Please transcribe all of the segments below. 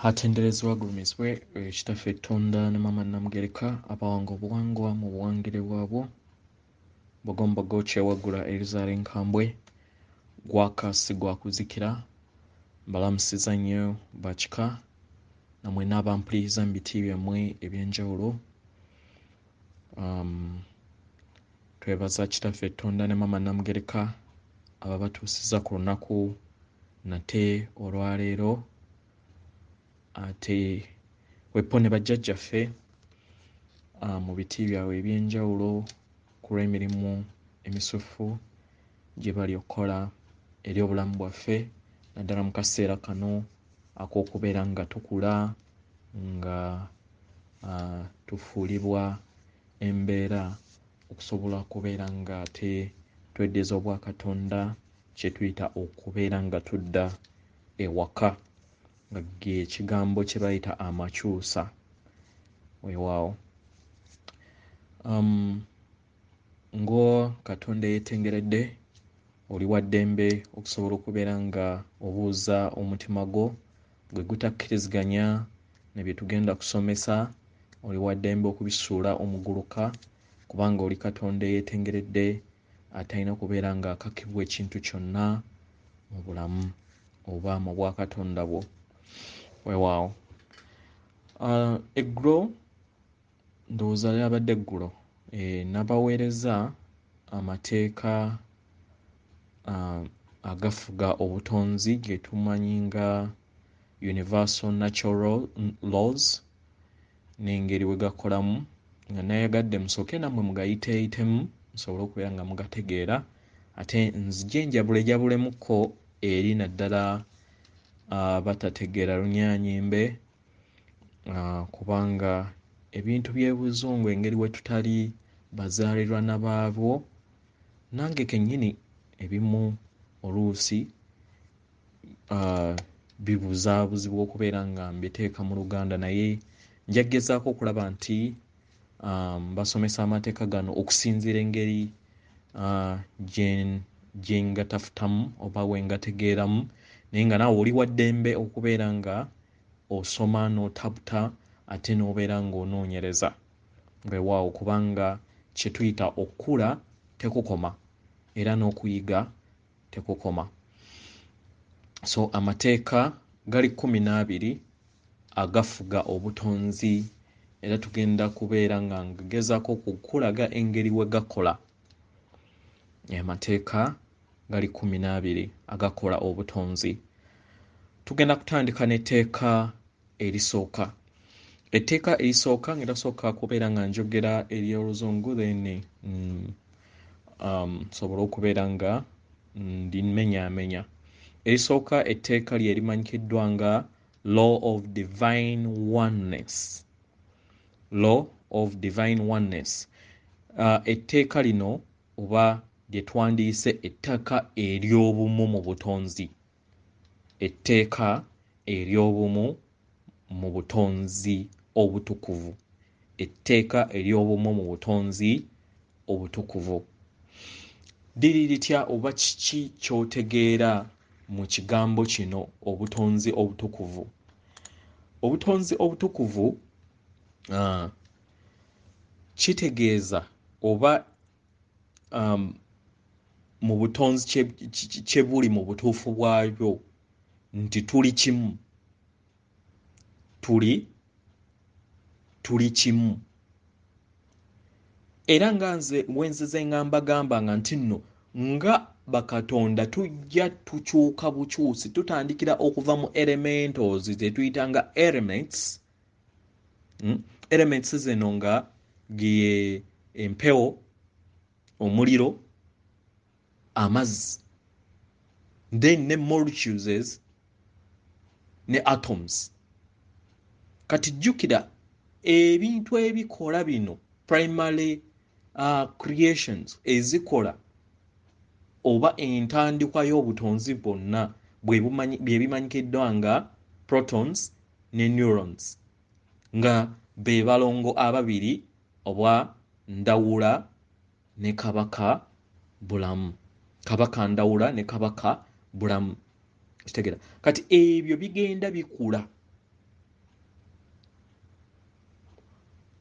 Hatenderezwa agulumizibwe ekitaffe Tonda ne Maama Namugereka abawanga obuwangwa mu buwangire bwabwo bugombogo kyewaggula erizaala enkambwe gwakasi gwakuzikira mbalamusiza nnyo bakika namwe n'abampuliriza mu biti byammwe eby'enjawulo. Twebaza kitaffe Tonda ne Maama Namugereka ababatuusiza ku lunaku nate olwaleero ate wepo ne bajjajjaffe mu biti byabwe eby'enjawulo ku lw'emirimu emisufu gye bali okukola eri obulamu bwaffe naddala mu kaseera kano ak'okubeera nga tukula nga tufuulibwa embeera okusobola okubeera nga ate tweddiza obwa Katonda kye tuyita okubeera nga tudda ewaka nga ekigambo kye bayita amakyusa weewaawo. Ngo Katonda yeetengeredde oli wa ddembe okusobola okubeera nga obuuza omutima gwo gwe gutakkiriziganya ne bye tugenda kusomesa, oli wa ddembe okubisuula omuguluka kubanga oli Katonda yeetengeredde atalina kubeera nga akakibwa ekintu kyonna mu bulamu oba mu bwakatonda bwo weewaawo. Eggulo ndowooza lyabadde eggulo nabaweereza amateeka agafuga obutonzi ge tumanyi nga universal natural laws n'engeri we gakolamu nga nayagadde musooke nammwe mugayiteeyitemu musobole okubeera nga mugategeera ate nzije njabulemu eri naddala batategeera lunyaanyimbe kubanga ebintu by'ebuzungu engeri we tutali bazaalirwa na baabwo nange kennyini ebimu oluusi bibuzaabuzibwa okubeera nga mbiteeka mu Luganda naye njagezaako okulaba nti basomesa amateeka gano okusinziira engeri gye ngatafutamu oba we ngategeeramu naye nga naawe oli wa ddembe okubeera nga osoma n'otabuta ate n'obeera ng'onoonyereza weewaawo kubanga kye tuyita okukula tekukoma era n'okuyiga tekukoma. So amateeka gali 12 agafuga obutonzi era tugenda kubeera nga ngezaako okukulaga engeri we gakola. Amateeka gali 12 agakola obutonzi. Tugenda kutandika n'etteeka erisooka. Etteeka erisooka ngenda sooka kubeera nga njogera ery'Oluzungu then nsobole okubeera nga ndimenyaamenya. Erisooka etteeka lye limanyikiddwa nga law of divine oneness. Law of divine oneness. Etteeka lino oba lye twandiyise ettaka ery'obumu mu butonzi. Etteeka ery'obumu mu butonzi obutukuvu. Etteeka ery'obumu mu butonzi obutukuvu. Diri litya oba kiki ky'otegeera mu kigambo kino obutonzi obutukuvu? Obutonzi obutukuvu kitegeeza oba mu butonzi kye buli mu butuufu bwabyo nti tuli kimu. Tuli kimu. Era nga nze wenzize ngamba nga nti nno nga bakatonda tujja tukyuka bukyusi tutandikira okuva mu elementals ze tuyita nga elements. Elements zino nga ge empewo, omuliro, amazzi, then ne molecules ne atoms. Kati jjukira ebintu ebikola bino primary creations ezikola oba entandikwa y'obutonzi bwonna bye bimanyikiddwa nga protons ne neurons nga be balongo ababiri oba ndawula ne kabaka bulamu. Kabaka ndawula ne kabaka bulamu. Kitegeera. Kati ebyo bigenda bikula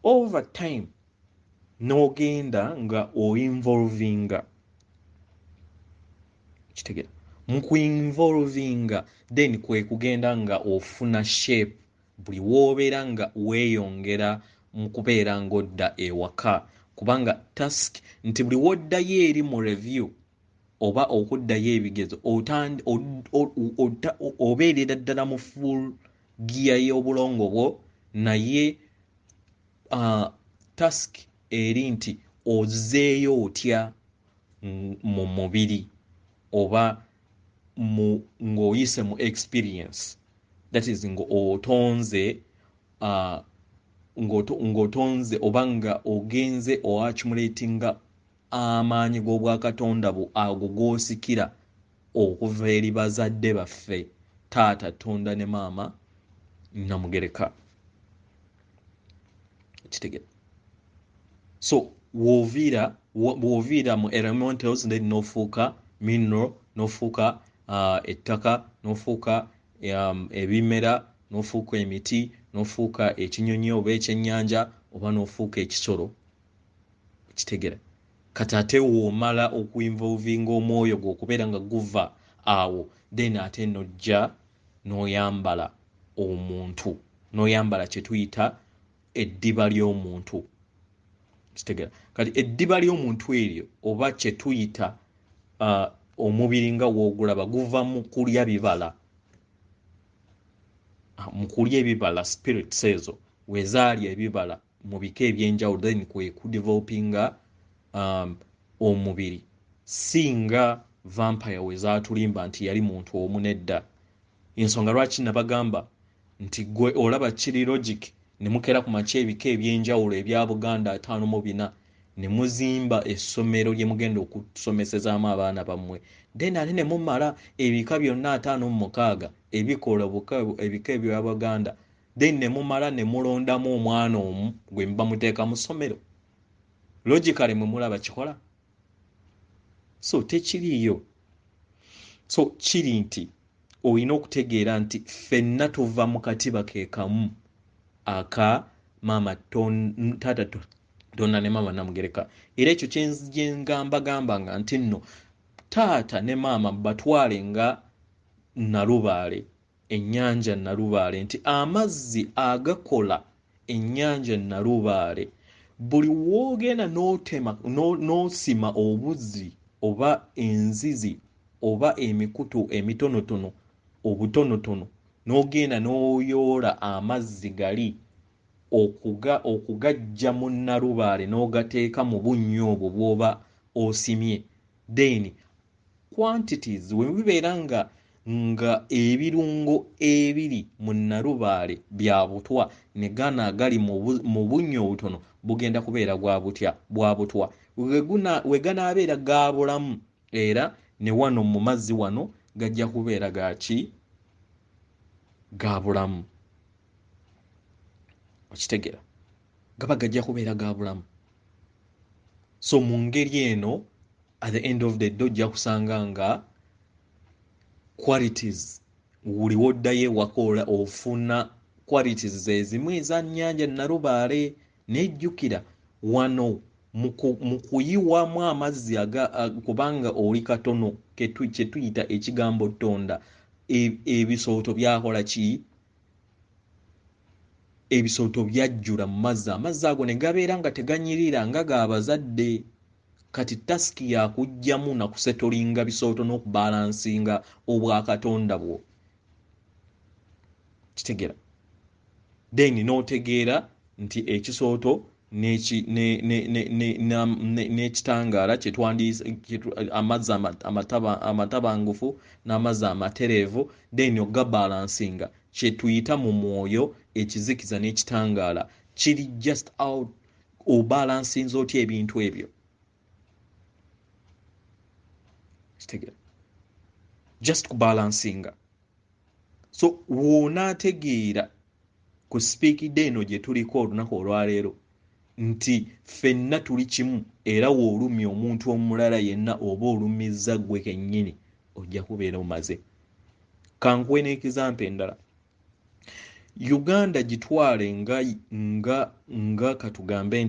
over time n'ogenda nga oinvolvinga kitegera mu kuinvolvinga then kwe kugenda nga ofuna shape buli woobeera nga weeyongera mu kubeera ng'odda ewaka kubanga task nti buli woddayo eri mu review oba okuddayo ebigezo obeerera ddala mu full gear y'obulongo bwo naye task eri nti ozeeyo otya mu mubiri oba ng'oyise mu experience that is ng'otonze ng'otonze oba nga ogenze accumulatinga amaanyi g'obwakatonda ago g'osikira okuva eri bazadde baffe taata tonda ne maama Namugereka kitegera so w'oviira mu elementals then n'ofuuka mineral n'ofuuka ettaka n'ofuuka ebimera n'ofuuka emiti n'ofuuka ekinyonyi oba ekyennyanja oba n'ofuuka ekisolo kitegera kati ate w'omala okuinvolvinga omwoyo gw'okubeera nga guva awo then ate nojja n'oyambala omuntu n'oyambala kye tuyita eddiba ly'omuntu kitegera kati eddiba ly'omuntu eryo oba kye tuyita omubiri nga w'ogulaba guva mu kulya bibala mu kulya ebibala spirits ezo wezaalya ebibala mu bika ebyenjawulo then kwe kudevelopinga omubiri singa vampire wezaatulimba nti yali muntu omu nedda ensonga lwaki nabagamba nti gwe olaba kiri logic ne mukera ku makya ebika ebyenjawulo ebya Buganda 54 ne muzimba essomero lye mugenda okusomesezaamu abaana bammwe then ate ne mumala ebika byonna 56 ebikola ebika ebya Buganda then ne mumala ne mulondamu omwana omu gwe mba muteeka mu ssomero logically mwe mulaba kikola so tekiriyo so kiri nti olina okutegeera nti ffenna tuva mu katiba ke kamu aka maama taata tonda ne maama Namugereka era ekyo kyengamba nga nti nno taata ne maama batwale nga Nalubaale ennyanja Nalubaale nti amazzi agakola ennyanja Nalubaale buli woogenda n'otema n'osima obuzzi oba enzizi oba emikutu emitonotono obutonotono n'ogenda n'oyoola amazzi gali okugajja mu Nalubaale n'ogateeka mu bunnyo obwo bw'oba osimye then quantities we bibeera nga ebirungo ebiri mu Nalubaale bya butwa ne gana agali mu bunnyo obutono bugenda kubeera bwa butwa we ganaabeera ga bulamu era ne wano mu mazzi wano gajja kubeera ga bulamu okitegera gaba gajja kubeera ga bulamu so mu ngeri eno at the end of the day ojja kusanga nga qualities buli woddayo ewaka ofuna qualities ezimu eza nnyanja Nalubaale nejjukira wano mu kuyiwamu amazzi kubanga oli katono kye tuyita ekigambo tonda ebisooto byakola ki ebisooto byajjula mu mazzi amazzi ago ne gabeera nga teganyirira nga g'abazadde kati tasiki yakujjamu nakusetolinga bisooto n'okubalansinga obwakatonda bwo kitegera then n'otegeera nti ekisooto n'ekitangaala amazzi amatabangufu n'amazzi amatereevu then ogabalansinga kye tuyita mu mwoyo ekizikiza n'ekitangaala kiri just out obalansinze otya ebintu ebyo kitegera just kubalansinga so wonaategeera ku sipiikidde eno gye tuliko olunaku olwaleero nti ffenna tuli kimu era w'olumya omuntu omulala yenna oba olumizza ggwe kennyini ojja kubeera omaze kankuwe n'ekizampa endala Uganda gitwale nga katugambe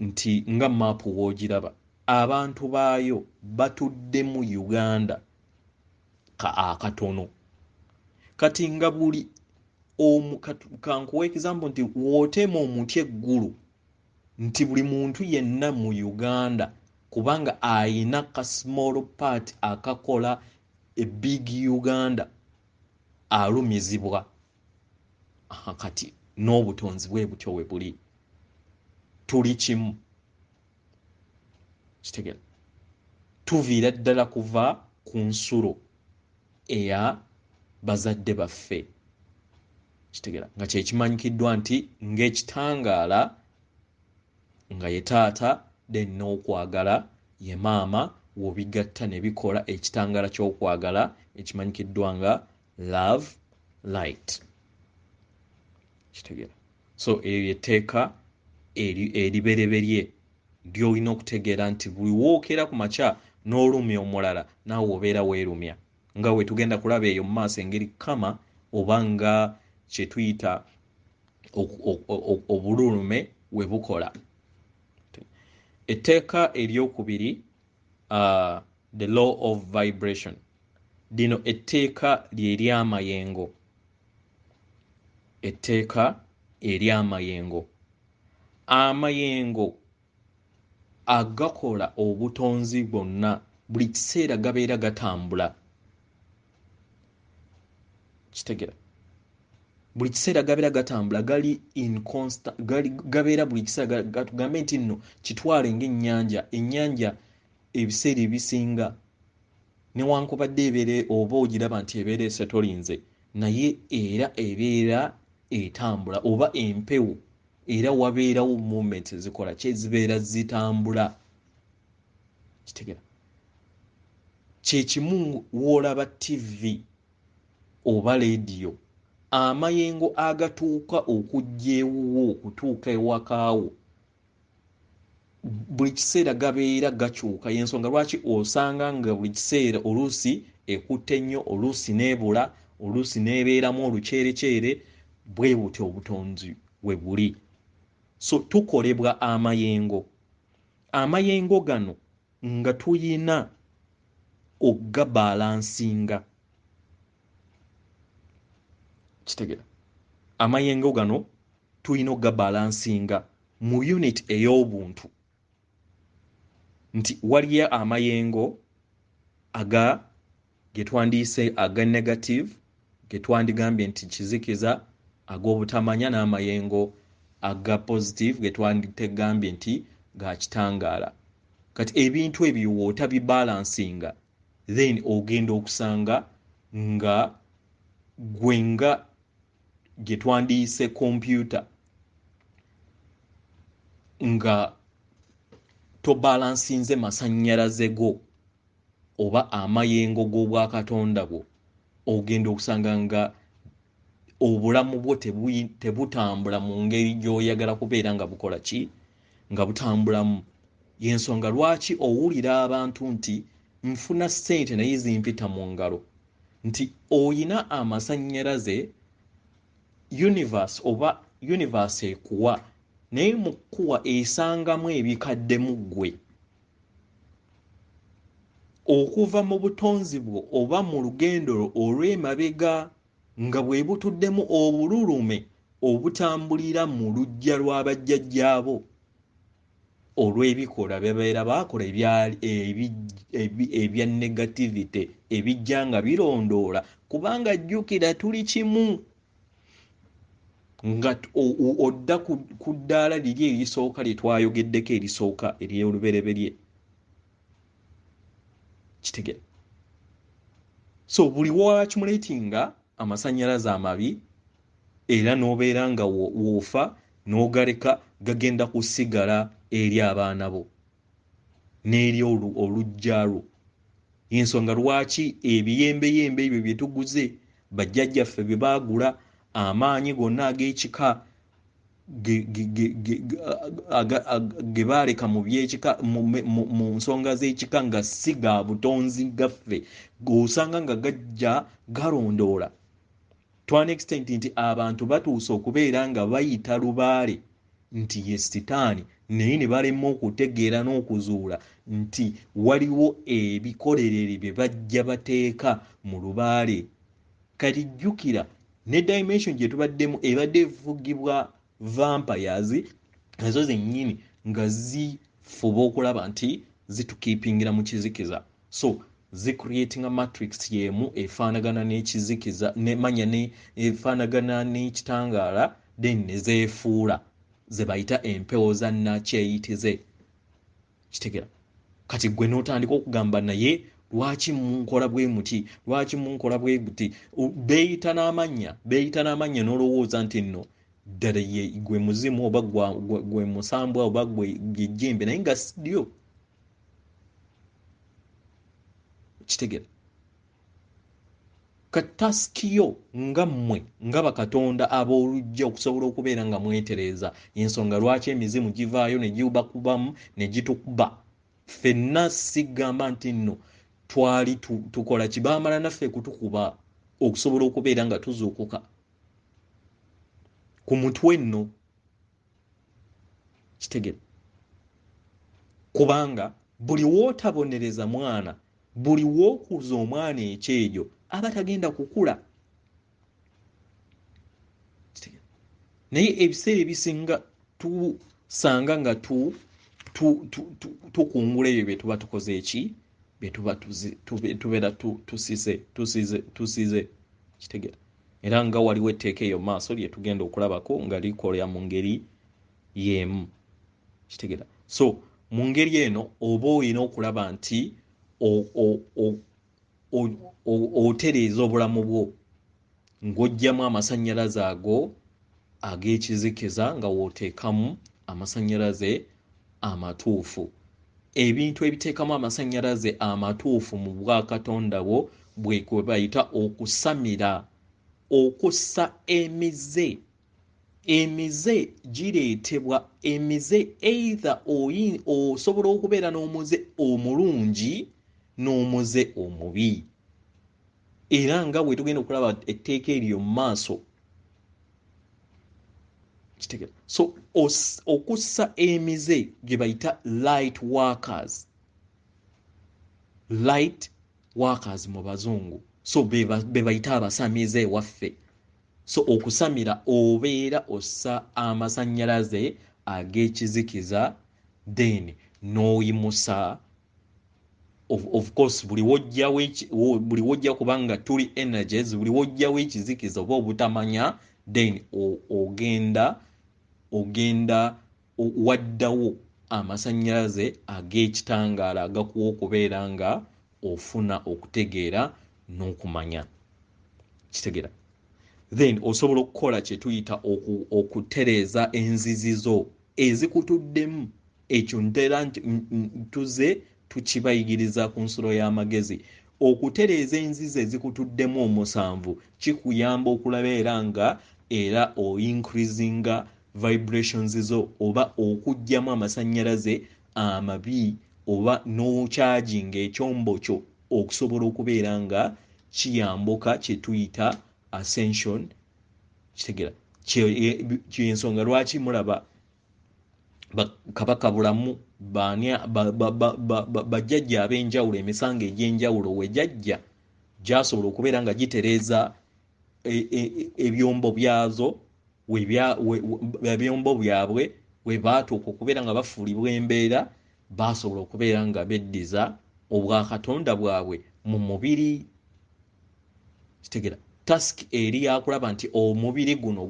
nti nga maapu w'ogiraba abantu baayo batudde mu Uganda akatono kati nga buli kankuwa example nti wootema omuti eggulu nti buli muntu yenna mu Uganda kubanga ayina ka small part akakola a big Uganda alumizibwa. Kati n'obutonzi bwe butyo we buli tuli kimu kitegera tuviira ddala kuva ku nsulo eya bazadde baffe kitegera nga kyekimanyikiddwa nti ng'ekitangaala nga ye taata then n'okwagala ye maama wobigatta ne bikola ekitangaala ky'okwagala ekimanyikiddwa nga love light kitegera. So eryo etteeka eribereberye ly'olina okutegeera nti buli wookera ku makya n'olumya omulala naawe obeera weerumya nga we tugenda kulaba eyo mu maaso engeri kama oba nga kye tuyita obululume we bukola. Etteeka eryokubiri the law of vibration. Lino etteeka ly'ery'amayengo. Etteeka ery'amayengo. Amayengo agakola obutonzi bwonna buli kiseera gabeera gatambula kitegera buli kiseera gabeera gatambula gali in constant gabeera buli kiseera gatugambe nti nno kitwale ng'ennyanja ebiseera ebisinga newankubadde ebeere oba ogiraba nti ebeera esetolinze naye era ebeera etambula oba empewo era wabeerawo movement ezikola kyezibeera zitambula kitegera kyekimu woolaba TV oba leediyo amayengo agatuuka okujjeewuwo okutuuka ewakaawo buli kiseera gabeera gakyuka y'ensonga lwaki osanga nga buli kiseera oluusi ekutte ennyo oluusi n'ebula oluusi n'ebeeramu oluceereceere bwe buti obutonzi we buli. So tukolebwa amayengo gano nga tuyina okugabalansinga kitegera amayengo gano tuyina okugabalansinga mu unit ey'obuntu nti waliyo amayengo ge twandiise aga negative ge twandigambye nti kizikiza ag'obutamanya n'amayengo aga positive ge twanditegambye nti ga kitangaala. Kati ebintu ebyo wootabibalansinga then ogenda okusanga nga gwenga gye twandiise computer nga tobalansinze masannyalaze go oba amayengo g'obwakatonda bwo ogenda okusanga nga obulamu bwo tebutambula mu ngeri gy'oyagala kubeera nga bukola ki nga butambulamu. Y'ensonga lwaki owulira abantu nti nfuna ssente naye zimpita mu ngalo nti oyina amasannyalaze universe ekuwa naye mu kkuwa esangamu ebikaddemu ggwe okuva mu butonzi bwo oba mu lugendo olw'emabega nga bwe butuddemu obululume obutambulira mu luggya lw'abajjajjaabo olw'ebikola bebeera baakola ebya negativity ebijja nga birondoola kubanga jjukira tuli kimu nga odda ku ddaala liri erisooka lye twayogeddeko erisooka ery'olubereberye kitegera. So buli wakimulatinga amasannyalaze amabi era n'obeera nga woofa n'ogaleka gagenda kusigala eri abaana bo n'eri oluggya lwo. Y'ensonga lwaki ebiyembeyembe ebyo bye tuguze bajjajjaffe bye baagula amaanyi gonna ag'ekika ge baaleka mu byekika mu nsonga z'ekika nga si ga butonzi gaffe osanga nga gajja galondoola to an extent nti abantu batuusa okubeera nga bayita lubaale nti ye sitaani, naye ne balema okutegeera n'okuzuula nti waliwo ebikolerere bye bajja bateeka mu lubaale. Kati jjukira ne dimension gye tubaddemu ebadde evugibwa vampires nazo zennyini nga zifuba okulaba nti zitukiipingira mu kizikiza, so zicreating a matrix yemu efaanagana n'ekizikiza nemanya ne efaanagana n'ekitangaala then nezeefuula ze bayita empewo za nakyeyitize. Kitegera kati gwe n'otandika okugamba naye lwaki munkola bwe muti, lwaki munkola bwe buti, beeyita n'amannya n'olowooza nti nno ddala ye gwe muzimu oba gwe musambwa oba gwe jjembe, naye nga sidyo. Kitegera kataskiyo nga mmwe nga bakatonda ab'olujja okusobola okubeera nga mwetereeza ensonga lwaki emizimu givaayo ne gibakubamu ne gitukuba. Ffenna sigamba nti nno twali tukola kibaamala naffe kutukuba okusobola okubeera nga tuzuukuka ku mutwe nno. Kitegera kubanga buli wootabonereza mwana, buli wookuza omwana ekyejo aba tagenda kukula. Naye ebiseera ebisinga tusanga nga tukungula ebyo bye tuba tukoze eki, bye tubeera tusize. Kitegera era nga waliwo etteeka eyo maaso lye tugenda okulabako nga likolera mu ngeri y'emu. Kitegera so mu ngeri eno oba olina okulaba nti otereeza obulamu bwo ng'oggyamu amasannyalaze ago ag'ekizikiza nga wooteekamu amasannyalaze amatuufu. Ebintu ebiteekamu amasannyalaze amatuufu mu bwakatonda bwo bwe bayita okusamira, okussa emize. Emize gireetebwa emize either osobola okubeera n'omuze omulungi n'omuze omubi, era nga bwe tugenda okulaba etteeka eryo mu maaso. Kitegera so okussa emize gye bayita light workers mu bazungu, so be bayita abasamize waffe. So okusamira obeera ossa amasannyalaze ag'ekizikiza then n'oyimusa. Of course buli wojja kubanga tuli energies, buli wojjawo ekizikiza oba obutamanya then ogenda waddawo amasannyalaze ag'ekitangaala agakuwa okubeera nga ofuna okutegeera n'okumanya. Kitegera then osobola okukola kye tuyita okutereeza enzizizo ezikutuddemu. Ekyo ntera nti tuze tukibayigiriza ku nsulo y'amagezi. Okutereeza enzizi ezikutuddemu omusanvu kikuyamba okulaba era nga era increasinga vibrations zo oba okuggyamu amasannyalaze amabi oba n'okyajinga ekyombo kyo okusobola okubeera nga kiyambuka kye tuyita ascension. Kitegera kyensonga lwaki mulaba kabaka bulamu bajjajja ab'enjawulo, emisango egy'enjawulo wejjajja gyasobola okubeera nga gitereeza ebyombo byazo ebyombo byabwe we baatuuka okubeera nga bafuulibwa embeera, basobola okubeera nga beddiza obwakatonda bwabwe mu mubiri. Kitegera task eri yakulaba nti omubiri guno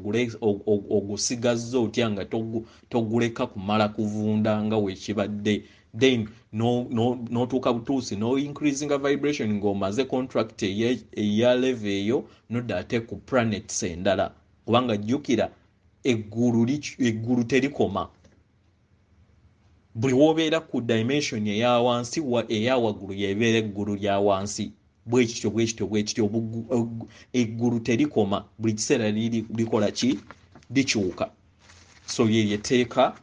ogusigazza otya nga toguleka kumala kuvunda nga weekibadde, then n'otuuka butuusi no increasinga vibration ng'omaze contract eya level eyo nodda ate ku planets endala, kubanga jjukira eggulu terikoma. Buli w'obeera ku dimension eya wansi eya waggulu y'ebeera eggulu lya wansi. Bwekityo eggulu terikoma, buli kiseera likola ki? Likyuka. So ye etteeka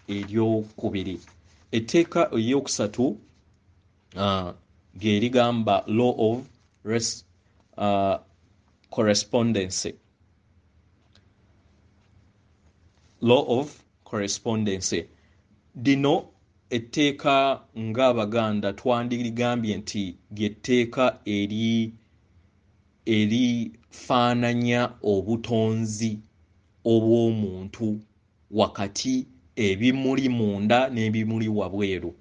eryokubiri. Etteeka eryokusatu lye ligamba law of correspondence. law of correspondence. Dino etteeka ng'Abaganda twandirigambye nti ly'etteeka erifaananya obutonzi obw'omuntu wakati ebimuli munda n'ebimuli wabweru.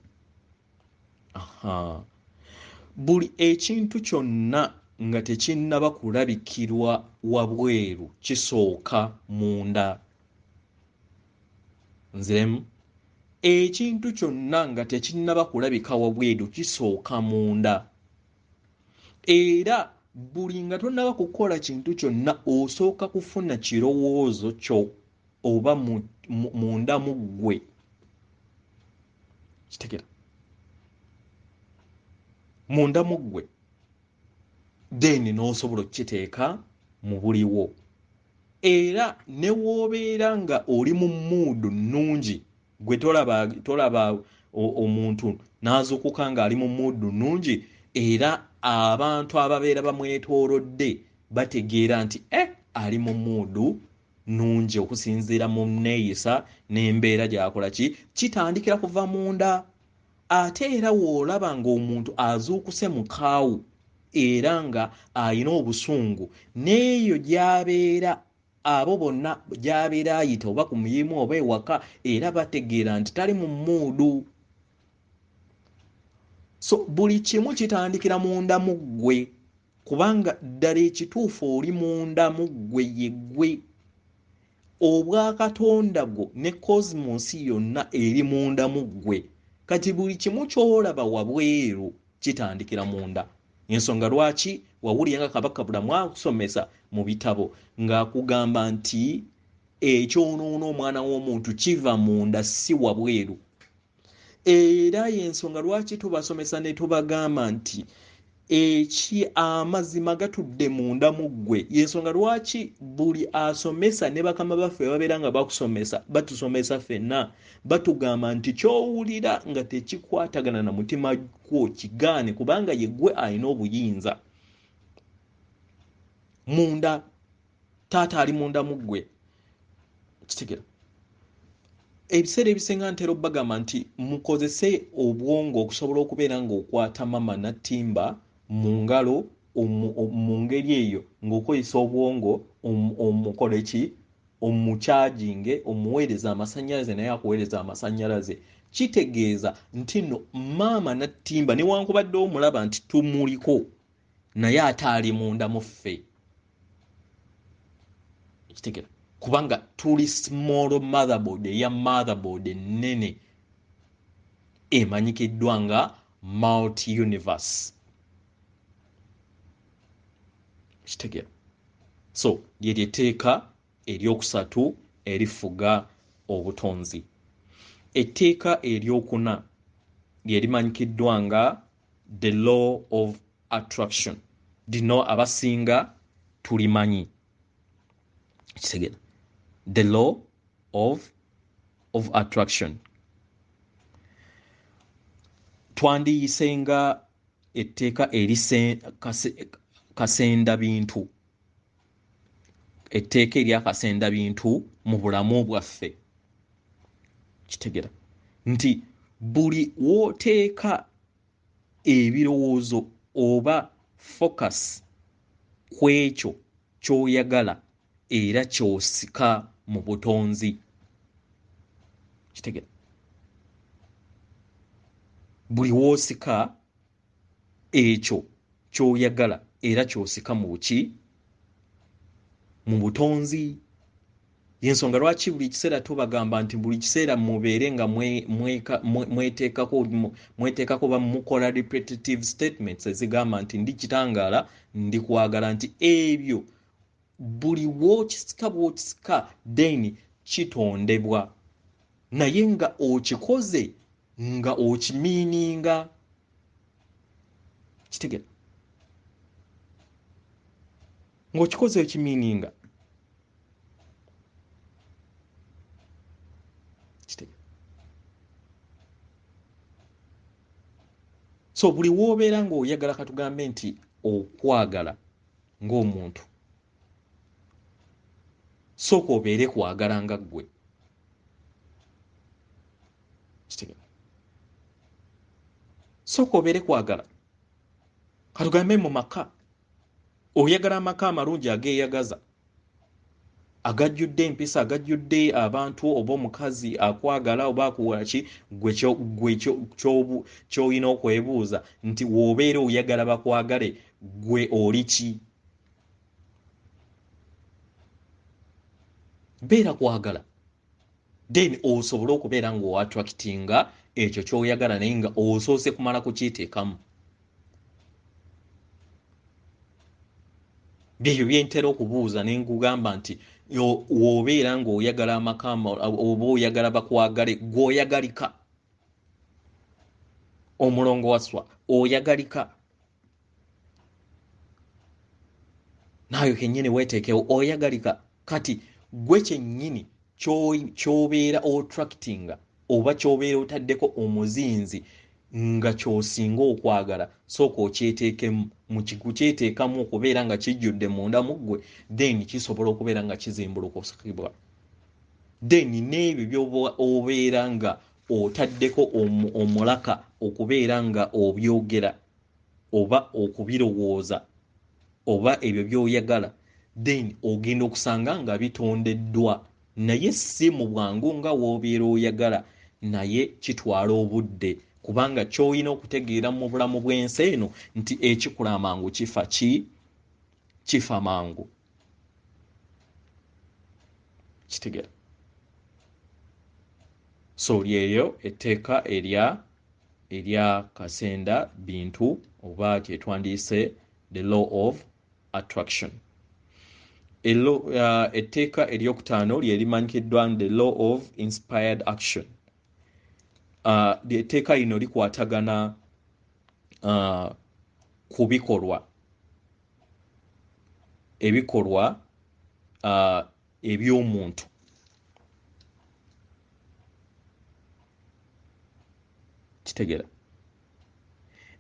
Buli ekintu kyonna nga tekinnaba kulabikirwa wabweru kisooka munda. Nziremu, ekintu kyonna nga tekinnaba kulabika wabweru kisooka munda. Era buli nga tonnaba kukola kintu kyonna osooka kufuna kirowoozo kyo oba munda mu ggwe. Kitegera, munda mu ggwe, then n'osobola okukiteeka mu buliwo. Era ne w'obeera nga oli mu muudu nnungi, gwe tolaba omuntu n'azuukuka ng'ali mu muudu nnungi, era abantu ababeera bamwetoolodde bategeera nti ali mu muudu nnungi okusinziira mu nneeyisa n'embeera gy'akola kitandikira kuva munda. Ate era w'olaba ng'omuntu azuukuse mu kaawu era nga alina obusungu, n'eyo gy'abeera abo bonna gy'abeera ayita oba ku muyimu oba ewaka, era bategeera nti tali mu muudu. So buli kimu kitandikira munda mu ggwe, kubanga ddala ekituufu oli munda mu ggwe ye ggwe. Obwakatonda bwo ne cosmos yonna eri munda mu ggwe. Kati buli kimu ky'olaba wabweru kitandikira munda. Ensonga lwaki wawulira nga Kabaka Bulamu akusomesa mu bitabo ng'akugamba nti ekyonoono omwana w'omuntu kiva munda si wabweru. Era y'ensonga lwaki tubasomesa ne tubagamba nti amazima gatudde munda mu ggwe. Y'ensonga lwaki buli asomesa ne bakama baffe babeera nga bakusomesa batusomesa ffenna batugamba nti ky'owulira nga tekikwatagana na mutima gwo kigaane, kubanga ye ggwe alina obuyinza. Munda, taata ali munda mu ggwe. Kitegera, ebiseera ebisinga ntera obbagamba nti mukozese obwongo okusobola okubeera ng'okwata mama nattimba mu ngalo mu ngeri eyo ng'okozesa obwongo omukole ki, omukyajinge, omuweereza amasannyalaze naye akuweereza amasannyalaze. Kitegeeza nti nno maama nattimba newankubadde omulaba nti tumuliko naye ate ali munda mu ffe. Kitegera, kubanga tuli small motherboard eya motherboard ennene emanyikiddwa nga multi universe. Kitegera, so ly'etteeka eryokusatu erifuga obutonzi. Etteeka eryokuna lyerimanyikiddwa nga the law of attraction. Lino abasinga tulimanyi. Kitegera, the law of attraction. Twandiyisenga etteeka kasenda bintu. Etteeka eryakasenda bintu mu bulamu bwaffe. Kitegera nti buli w'oteeka ebirowoozo oba focus ku ekyo ky'oyagala era ky'osika mu butonzi. Kitegera, buli w'osika ekyo ky'oyagala era ky'osika mu buki, mu butonzi. Y'ensonga lwaki buli kiseera tubagamba nti buli kiseera mubeere nga mweteekako ba mukola repetitive statements ezigamba nti ndi kitangaala, ndi kwagala, nti ebyo buli w'okisika bw'okisika then kitondebwa, naye nga okikoze nga okimiininga. Kitegera, ng'okikoze okimiininga. So buli w'obeera ng'oyagala, katugambe nti okwagala ng'omuntu, sooka obeere kwagala nga ggwe. sooka obeere kwagala. Katugambe mu maka oyagala amaka amalungi ageeyagaza agajjudde empisa agajjudde abantu oba omukazi akwagala oba akuwaki gwe ky'olina okwebuuza nti w'obeera oyagala bakwagale gwe oli ki? Beera kwagala then osobole okubeera ng'oattractinga ekyo ky'oyagala naye nga osoose kumala kukiteekamu. Byebyo byentera okubuuza ne nkugamba nti w'obeera ng'oyagala amaka oba oyagala bakwagale gw'oyagalika. Omulongo Wasswa oyagalika. Naawe kennyini weeteekewo oyagalika. Kati gwe kyennyini ky'obeera attractinga oba ky'obeera otaddeko omuzinzi nga ky'osinga okwagala sooka okyeteekemu mu kikuteekamu okubeera nga kijjudde munda mu ggwe then kisobola okubeera nga kizimbulukusibwa. Then n'ebyo by'oba obeera nga otaddeko omulaka okubeera nga obyogera oba okubirowooza oba ebyo by'oyagala then ogenda okusanga nga bitondeddwa naye si mu bwangu nga w'obeera oyagala naye kitwala obudde kubanga ky'olina okutegeera mu bulamu bw'ensi eno nti ekikula amangu kifa mangu. Kitegeera? So lyeyo etteeka erya Kasenda Bintu oba kyetwandiise the law of attraction. Etteeka eryokutaano lyerimanyikiddwa the law of inspired action. Etteeka lino likwatagana ku bikolwa eby'omuntu. Kitegeera?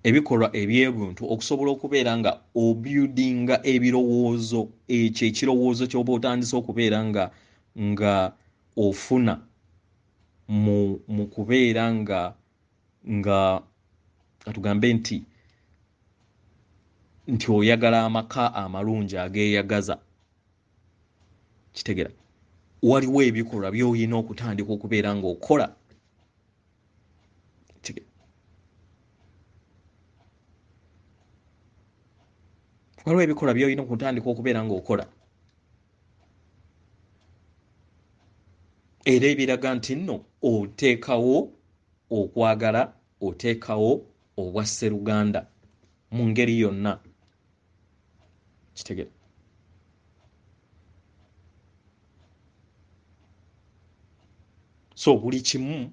Ebikolwa eby'obuntu okusobola okubeera nga obuildinga ebirowoozo ekyo ekirowoozo ky'oba otandise okubeera nga ofuna mu kubeera nga katugambe nti oyagala amaka amalungi ageeyagaza. Kitegeera? Waliwo ebikolwa by'olina okutandika okubeera ng'okola. Waliwo ebikolwa by'olina okutandika okubeera ng'okola era ebiraga nti nno oteekawo okwagala, oteekawo obwasseruganda mu ngeri yonna. Kitegeera? So buli kimu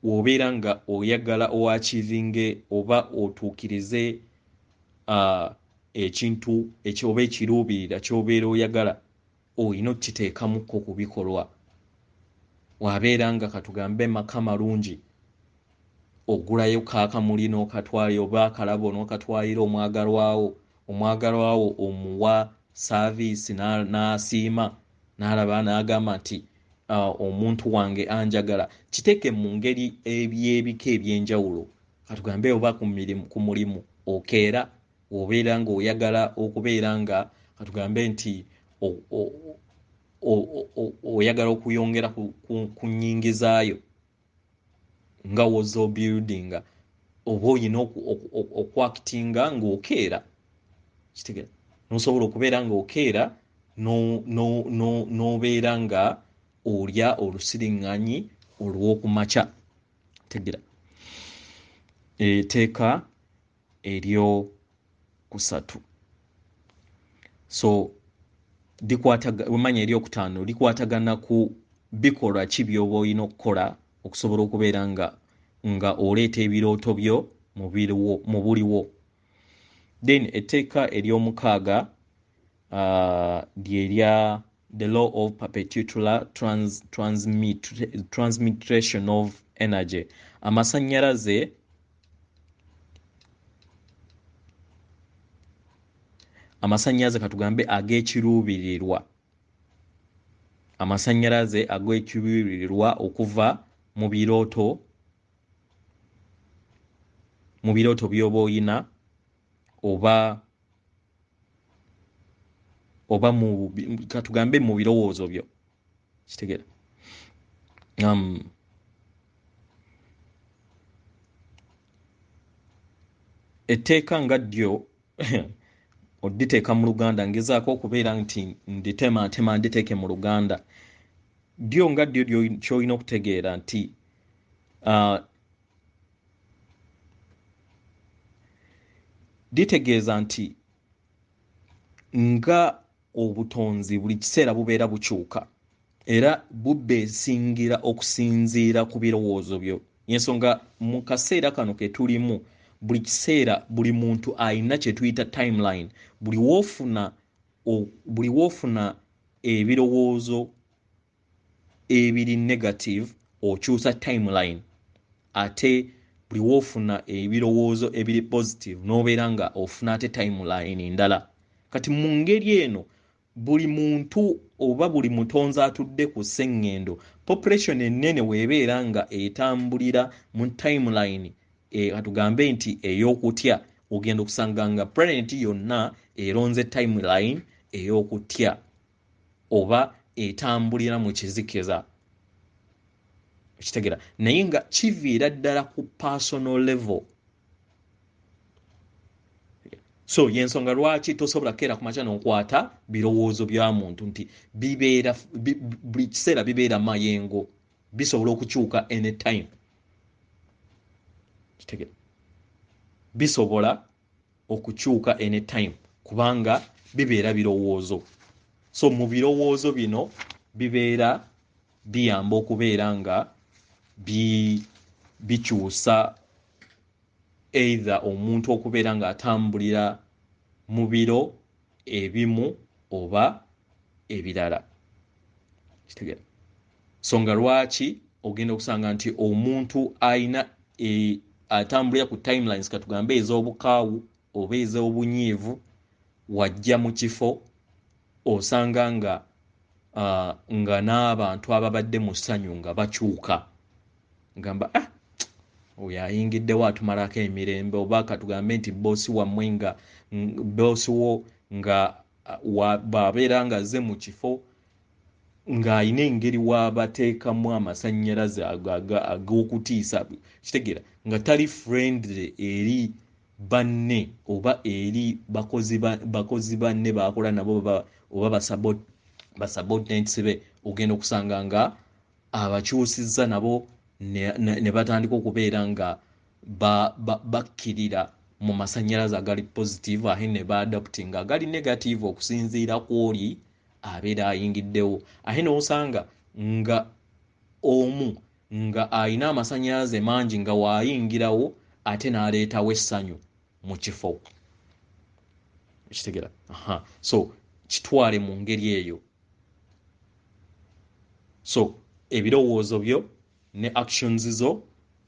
w'obeera nga oyagala oachivinge oba otuukirize ekintu ekyoba ekiruubirira ky'obeera oyagala olina okukiteekamukko ku bikolwa. Wabeera nga katugambe maka malungi ogulayo kaakamuli n'okatwalira oba akalabo n'okatwalira omwagalwawo omuwa saaviisi n'asiima n'alaba n'agamba nti omuntu wange anjagala. Kiteeke mu ngeri eby'ebika eby'enjawulo. Katugambe oba ku mulimu okeera obeera ng'oyagala okubeera nga katugambe nti oyagala okuyongera ku nnyingizaayo nga wozo buildinga oba olina okwakitinga ng'okeera. Kitegeera? N'osobola okubeera ng'okeera n'obeera nga olya olusiriŋŋanyi olw'okumakya. Tegeera? Etteeka eryokusatu. So wemanya eryokutaano likwatagana ku bikolwa ki by'oba olina okukola okusobola okubeera nga oleeta ebirooto byo mu buliwo. Then etteeka ery'omukaaga lyerya the law of perpetual transmutation of energy. Amasannyalaze katugambe ag'ekiruubirirwa. Amasannyalaze ag'ekiruubirirwa okuva mu birooto mu birooto by'oba oyina oba katugambe mu birowoozo byo kitegeera etteeka nga ddyo oditeeka mu Luganda ngezaako okubeera nti nditematema nditeeke mu Luganda ddyo nga ddyo kyolina okutegeera nti litegeeza nti nga obutonzi buli kiseera bubeera bukyuka era bubeesingira okusinziira ku birowoozo byo y'ensonga mu kaseera kano ke tulimu buli kiseera buli muntu alina kye tuyita timeline buli woofuna ebirowoozo ebiri negative okyusa timeline ate buli woofuna ebirowoozo ebiri positive n'obeera nga ofuna ate timeline ndala kati mu ngeri eno buli muntu oba buli mutonzi atudde ku sseŋŋendo population ennene weebeera nga etambulira mu timeline katugambe nti ey'okutya ogenda okusanga nga planet yonna eronze timeline ey'okutya oba etambulira mu kizikiza kitegeera naye nga kiviira ddala ku personal level so y'ensonga lwaki tosobola kukeera ku makya n'okwata birowoozo bya muntu nti buli kiseera bibeera mayengo bisobola okukyuka anytime kitegeera bisobola okukyuka anytime kubanga bibeera birowoozo so mu birowoozo bino bibeera biyamba okubeera nga bikyusa either omuntu okubeera nga atambulira mu biro ebimu oba ebirala kitegeera songa lwaki ogenda okusanga nti omuntu ayina atambulira ku timelines katugambe ez'obukaawu oba ez'obunyiivu wajja mu kifo osanga nga n'abantu ababadde mu ssanyu nga bakyuka ngamba oyo ayingiddewo atumalako emirembe oba katugambe nti boosi wammwe nga boosi wo nga bw'abeera nga azze mu kifo ng'ayina engeri w'abateekamu amasannyalaze ag'okutiisa kitegeera nga tali friendly eri banne oba eri bakozi banne bakola nabo oba basubordinates be ogenda okusanga nga abakyusizza nabo ne batandika okubeera nga bakkirira mu masannyalaze agali positive ahe ne baadaptinga agali negative okusinziira ku oli abeera ayingiddewo ahe n'osanga nga omu nga ayina amasannyalaze mangi nga waayingirawo ate n'aleetawo essanyu mu kifo kitegeera so kitwale mu ngeri eyo so ebirowoozo byo ne actions zo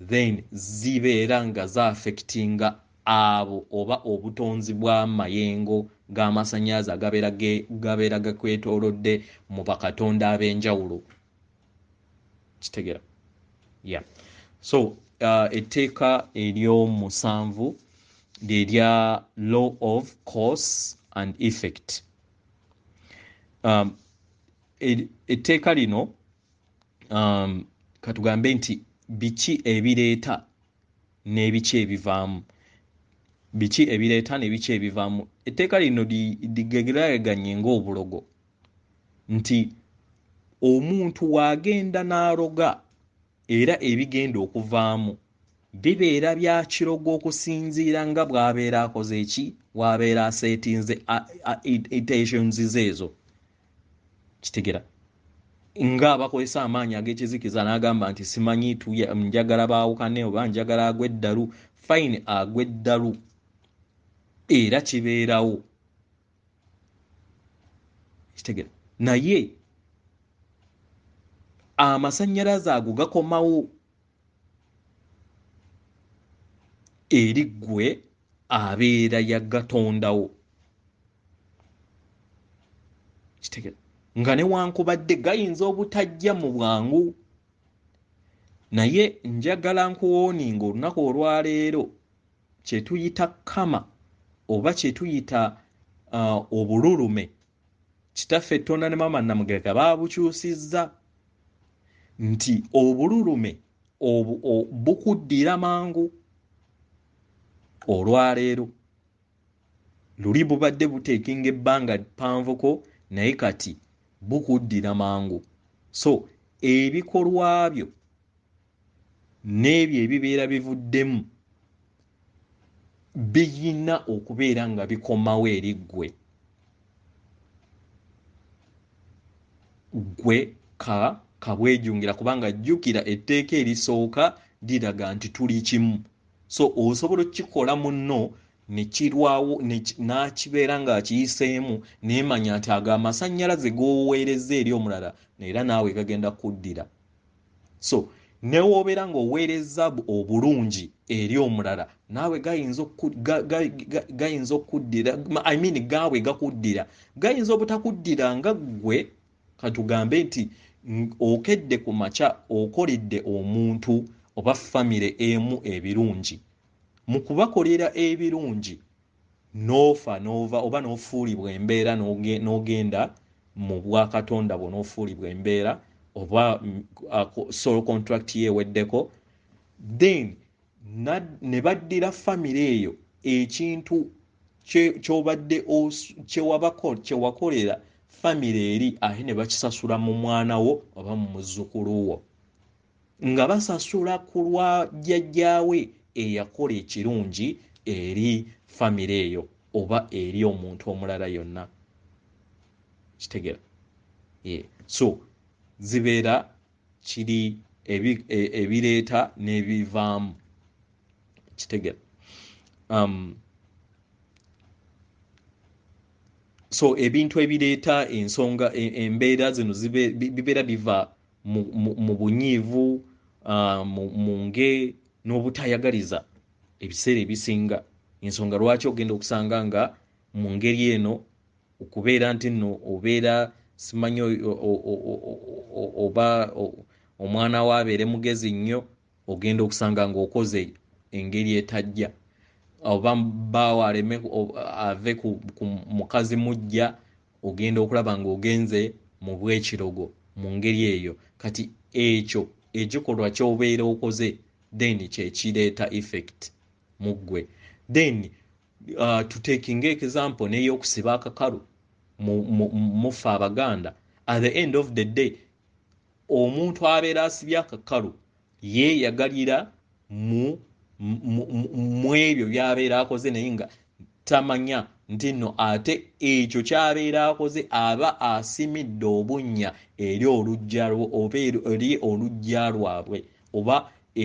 then zibeera nga za-affectinga abo oba obutonzi bw'amayengo g'amasannyalaze gabeera gakwetoolodde mu bakatonda ab'enjawulo kitegeera so etteeka ery'omusanvu lyerya law of cause and effect etteeka lino katugambe nti biki ebireeta n'ebiki ebivaamu biki ebireeta n'ebiki ebivaamu etteeka lino ligeraganye ng'obulogo nti omuntu wagenda n'aloga era ebigenda okuvaamu bibeera bya kirogo okusinziira nga bw'abeera akoze eki bw'abeera aseetinze intentions zeezo kitegeera nga abakozesa amaanyi ag'ekizikiza n'agamba nti simanyi njagala baawukane oba njagala agw'eddalu fine agw'eddalu era kibeerawo kitegeera naye amasannyalaze ago gakomawo eri ggwe abeera yagatondawo kitegeera nga newankubadde gayinza obutajja mu bwangu naye njagala nkuwooninga olunaku olwaleero kye tuyita kama oba kye tuyita obululume kitaffe Tonda ne Maama Namugeka baabukyusizza nti obululume bukuddira mangu olwaleero luli bubadde buteekinga ebbanga ppanvuko naye kati bukuddira mangu so ebikolwa byo n'ebyo ebibeera bivuddemu biyina okubeera nga bikomawo eri gwe kabwejungira kubanga jjukira etteeka erisooka liraga nti tuli kimu so osobola okukikola munno nekirwawo n'kibeera ng'akiyiseemu neemanya nti ago amasannyalaze g'oweereza eri omulala era naawe gagenda kuddira so newobeera ng'oweereza obulungi eri omulala naawe gayinza okuddira gaawe gakuddira gayinza obutakuddira nga ggwe katugambe nti okedde ku makya okoledde omuntu oba famire emu ebirungi mu kubakolera ebirungi n'ofa n'ova oba n'ofuulibwa embeera n'ogenda mu bwakatonda bwo n'ofuulibwa embeera oba soul contract yeeweddeko then ne baddira famire eyo ekintu ky'obadde kyewakolera famire eri ate ne bakisasula mu mwana wo oba mu muzzukulu wo nga basasula ku lwa jjajjaawe eyakola ekirungi eri famire eyo oba eri omuntu omulala yonna kitegeera so zibeera kiri ebireeta n'ebivaamu kitegeera so ebintu ebireeta ensonga embeera zino bibeera biva mu bunyiivu mu nge n'obutayagaliza ebiseera ebisinga ensonga lwaki ogenda okusanga nga mu ngeri eno okubeera nti nno obeera simanyi oba omwana we abeere mugezi nnyo ogenda okusanga ng'okoze engeri etajja oba bbaawo aleme ave ku mukazi mujja ogenda okulaba ng'ogenze mu bwekirogo mu ngeri eyo kati ekyo ekikolwa ky'obeera okoze then kyekireeta effect mu ggwe then tuteekinga example n'ey'okusiba akakalu mufe Abaganda at the end of the day omuntu abeera asibye akakalu yeeyagalira mu ebyo byabeera akoze naye nga tamanya nti nno ate ekyo kyabeera akoze aba asimidde obunnya eri oluggya oba eri oluggya lwabwe oba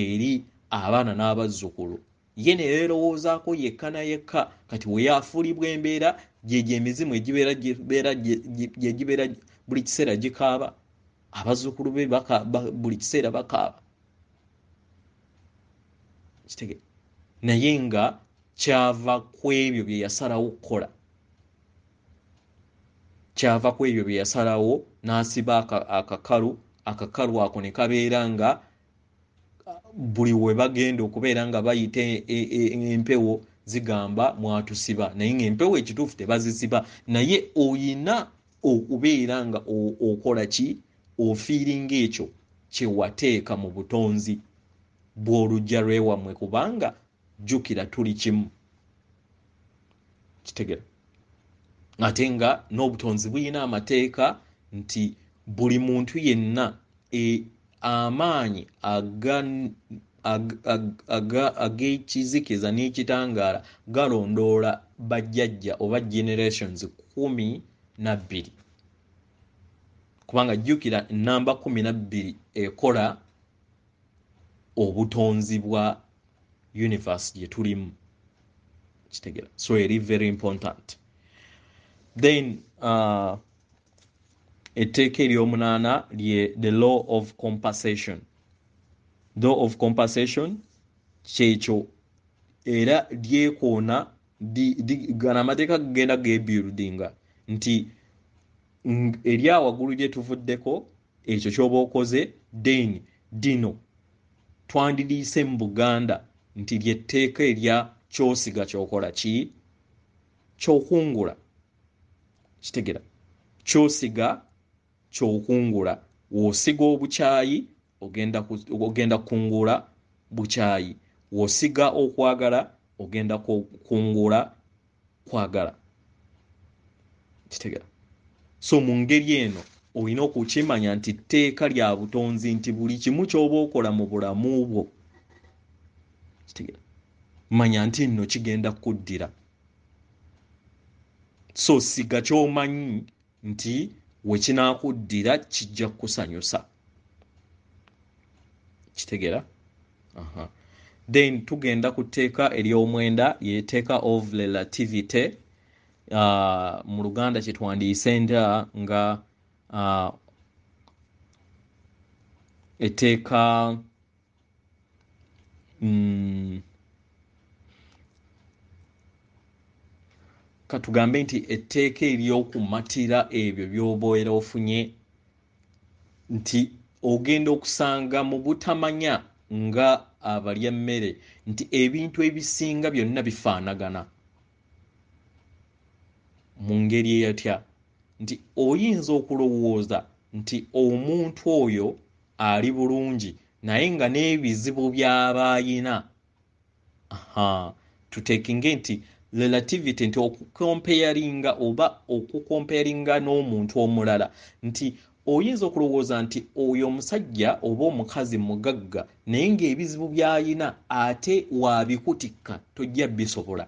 eri abaana n'abazzukulu ye ne yeerowoozaako yekka na yekka kati we yafuulibwa embeera gyegyo emizimu egibeera buli kiseera gikaaba abazzukulu be buli kiseera bakaaba kitege naye nga kyava ku ebyo bye yasalawo okukola kyava ku ebyo bye yasalawo n'asiba akakalu ako ne kabeera nga buli we bagenda okubeera nga bayita empewo zigamba mwatusiba naye ng'empewo ekituufu tebazisiba naye oyina okubeera nga okola ki ofiiringa ekyo kyewateeka mu butonzi bw'oluggya lw'ewammwe kubanga jjukira tuli kimu kitegera ate nga n'obutonzi buyina amateeka nti buli muntu yenna amaanyi ag'ekizikiza n'ekitangaala galondoola bajjajja oba generations 12 kubanga jjukira namba 12 ekola obutonzi bwa universe gye tulimu kitegera so eri very important then etteeka ery'omunaana lye the law of compensation kyekyo era lyekoona gana amateeka gagenda gebuildinga nti eri awaggulu gye tuvuddeko ekyo ky'oba okoze dino twandiriise mu Buganda nti lyetteeka erya kyosiga kyokola ki kyokungula kitegera kyosiga kyokungula wosiga obukyayi ogenda kungula bukyayi wosiga okwagala ogenda kungula kwagala kitegera so mu ngeri eno olina okukimanya nti tteeka lya butonzi nti buli kimu ky'oba okola mu bulamu bwo kitegera manya nti nno kigenda kuddira so siga ky'omanyi nti wekinakuddira kijja kusanyusa kitegera then tugenda ku tteeka ery'omwenda yeteeka of relativity mu Luganda kyetwandiise nga etteeka katugambe nti etteeka ery'okumatira ebyo by'obeera ofunye nti ogenda okusanga mu butamanya nga abalya emmere nti ebintu ebisinga byonna bifaanagana mu ngeri eyatya nti oyinza okulowooza nti omuntu oyo ali bulungi naye nga n'ebizibu by'aba ayina tuteekinge nti relativity nti okukomparinga n'omuntu omulala nti oyinza okulowooza nti oyo omusajja oba omukazi mugagga naye ng'ebizibu by'ayina ate wabikutikka tojja bisobola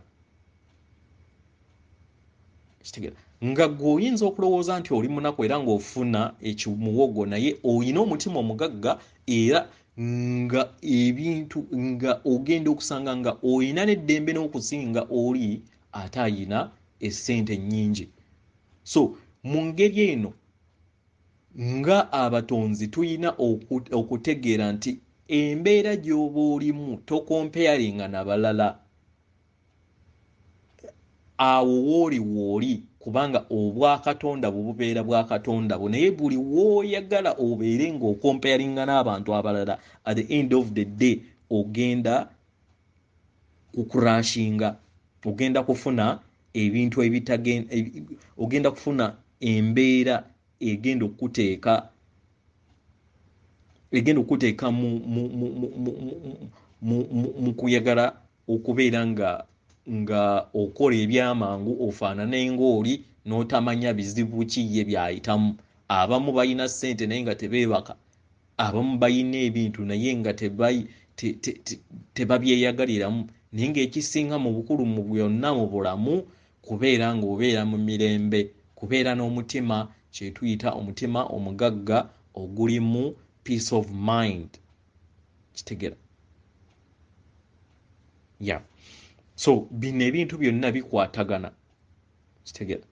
nga gwe oyinza okulowooza nti oli munaku era ng'ofuna ekimuwogo naye oyina omutima omugagga era nga ebintu nga ogenda okusanga nga oyina n'eddembe n'okusinga oli ate ayina essente nnyingi so mu ngeri eno nga abatonzi tulina okutegeera nti embeera gy'oba olimu tokompeyaringa na balala awo wooli kubanga obwakatonda bubeera bwakatonda bo naye buli wooyagala obeere ng'okompeyaringa n'abantu abalala at the end of the day ogenda kukurashinga ogenda kufuna ebintu ogenda kufuna embeera egenda okuteeka mu kuyagala okubeera nga okola ebyamangu ofaanane ng'oli n'otamanya bizibu ki ye byayitamu abamu balina ssente naye nga tebeebaka abamu balina ebintu naye nga tebabyeyagaliramu naye ng'ekisinga mu bukulu mu byonna mu bulamu kubeera ng'obeera mu mirembe kubeera n'omutima kyetuyita omutima omugagga ogulimu peace of mind kitegera so bino ebintu byonna bikwatagana kitegera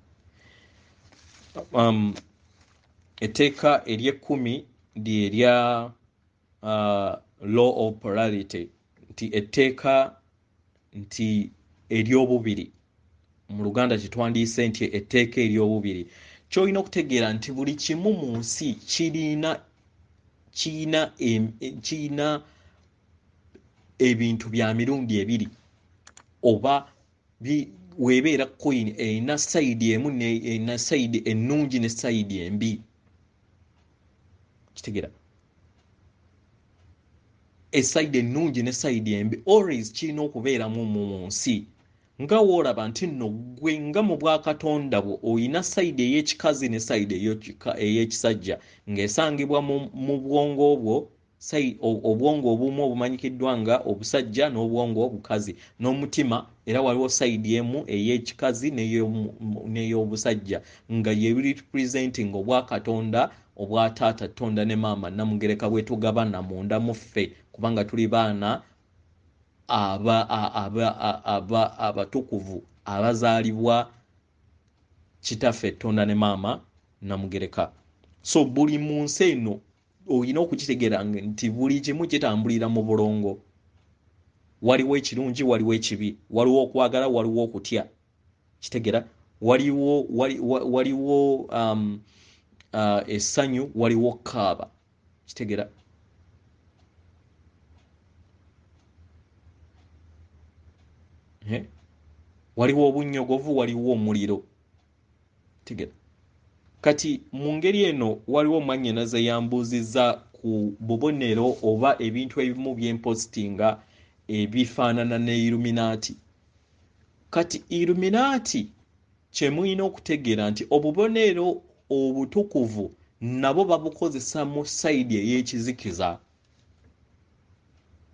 etteeka ery'ekkumi lyerya law of polarity nti etteeka nti ery'obubiri mu Luganda kyetwandiise nti etteeka ery'obubiri kyolina okutegeera nti buli kimu mu nsi kirina ebintu bya mirundi ebiri oba weebeera coin erina sayidi emu erina sayidi ennungi ne sayidi embi kitegera esayidi ennungi ne sayidi embi always kirina okubeeramu mu nsi nga woolaba nti nno gwe nga mu bwakatonda bwo oyina sayidi ey'ekikazi ne sayidi ey'ekisajja ng'esangibwa mu bwongo bwo obwongo obumu obumanyikiddwa nga obusajja n'obwongo obukazi n'omutima era waliwo sayidi emu ey'ekikazi n'ey'obusajja nga ye representing obwakatonda obwa taata tonda ne maama namugereka bwe tugabana munda mu ffe kubanga tuli baana abatukuvu abazaalibwa kitaffe tonda ne maama namugereka so buli mu nsi eno olina okukitegeera nti buli kimu kitambulira mu bulongo waliwo ekirungi waliwo ekibi waliwo okwagala waliwo okutya kitegera waliwo essanyu waliwo okukaaba kitegera waliwo obunyogovu, waliwo omuliro. Tegera kati mu ngeri eno waliwo mwannyinaze yambuuzizza ku bubonero oba ebintu ebimu byempositinga ebifaanana ne Illuminati. Kati Illuminati kye mulina okutegeera nti obubonero obutukuvu nabo babukozesa mu sayidi ey'ekizikiza.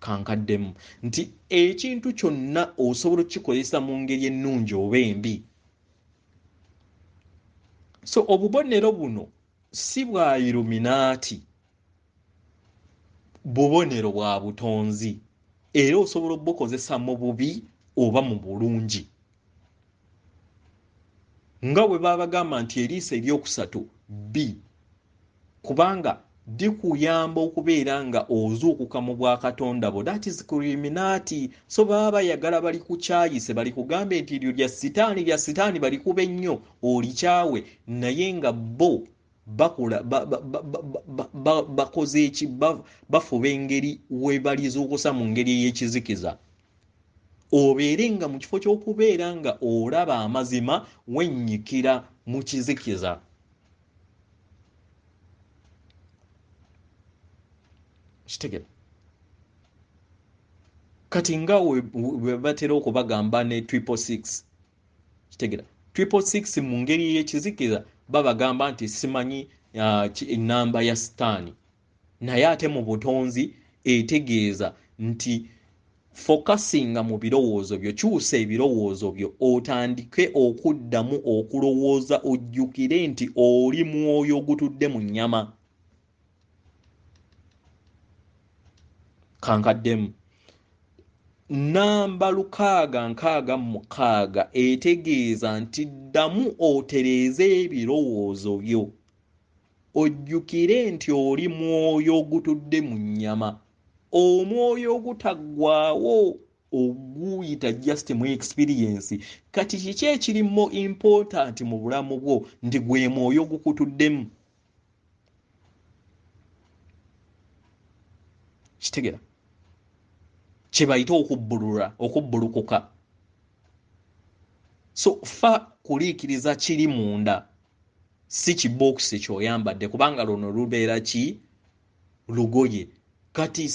Kankaddemu nti ekintu kyonna osobola okukikozesa mu ngeri ennungi oba embi. So obubonero buno si bwa Illuminati, bubonero bwa butonzi, era osobola obukozesa mu bubi oba mu bulungi. Nga bwe babagamba nti eriiso eryokusatu B, kubanga dikuyamba okubeera nga ozuukuka mu bwakatonda bo. That is Illuminati. So baba bayagala bali kukyayise, bali kugambe nti eryo lya sitaani bali kuba ennyo olikyawe, naye nga bo bakula bakoze eki, bafuba engeri we balizuukusa mu ngeri ey'ekizikiza. Obeere nga mu kifo ky'okubeera nga olaba amazima wennyikira mu kizikiza. Kitegera kati nga we batera okubagamba ne 666. Kitegera 666 mu ngeri y'ekizikiza babagamba nti simanyi ennamba ya sitaani, naye ate mu butonzi etegeeza nti fokasinga mu birowoozo byo, kyusa ebirowoozo byo, otandike okuddamu okulowooza, ojjukire nti oli mwoyo ogutudde mu nnyama. Kankaddemu namba 666 etegeeza nti ddamu otereeze ebirowoozo byo, ojjukire nti oli mwoyo ogutudde mu nnyama. Omwoyo ogutaggwaawo oguyita just mu experience. Kati kiki ekirimu important mu bulamu bwo? Nti gwe mwoyo gukutuddemu. Kitegera kye bayita okubbulukuka. So fa kuliikiriza kiri munda, si kibookisi ky'oyambadde, kubanga luno lubeera ki? Lugoye. Kati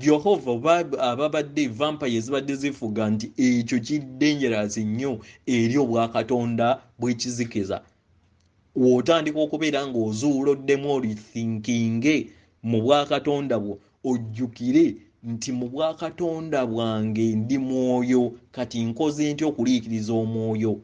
Jehova ababadde vampire zibadde zifuga nti ekyo kiri dangerous nnyo eri obwakatonda bw'ekizikiza. Wotandika okubeera ng'ozuuloddemu olithinkinge mu bwakatonda bwo, ojjukire nti mu bwakatonda bwange ndi mwoyo, kati nkoze ntya okuliikiriza omwoyo?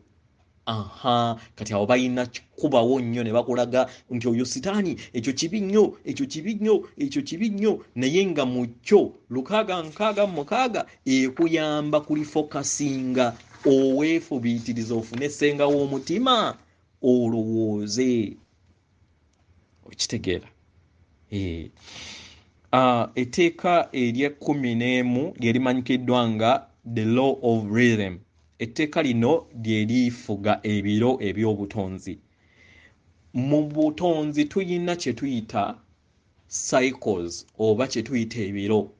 Kati abo balina kubawo nnyo ne bakulaga nti oyo sitaani, ekyo kibi nnyo, ekyo kibi nnyo, ekyo kibi nnyo, naye nga mu kyo 666 ekuyamba kulifokasinga, oweefubiitiriza, ofune essenga w'omutima, olowooze. Okitegeera? Etteeka erya 11 lyerimanyikiddwa nga the law of rhythm. Etteeka lino lye lifuga ebiro eby'obutonzi. Mu butonzi tuyina kye tuyita cycles oba kye tuyita ebiro.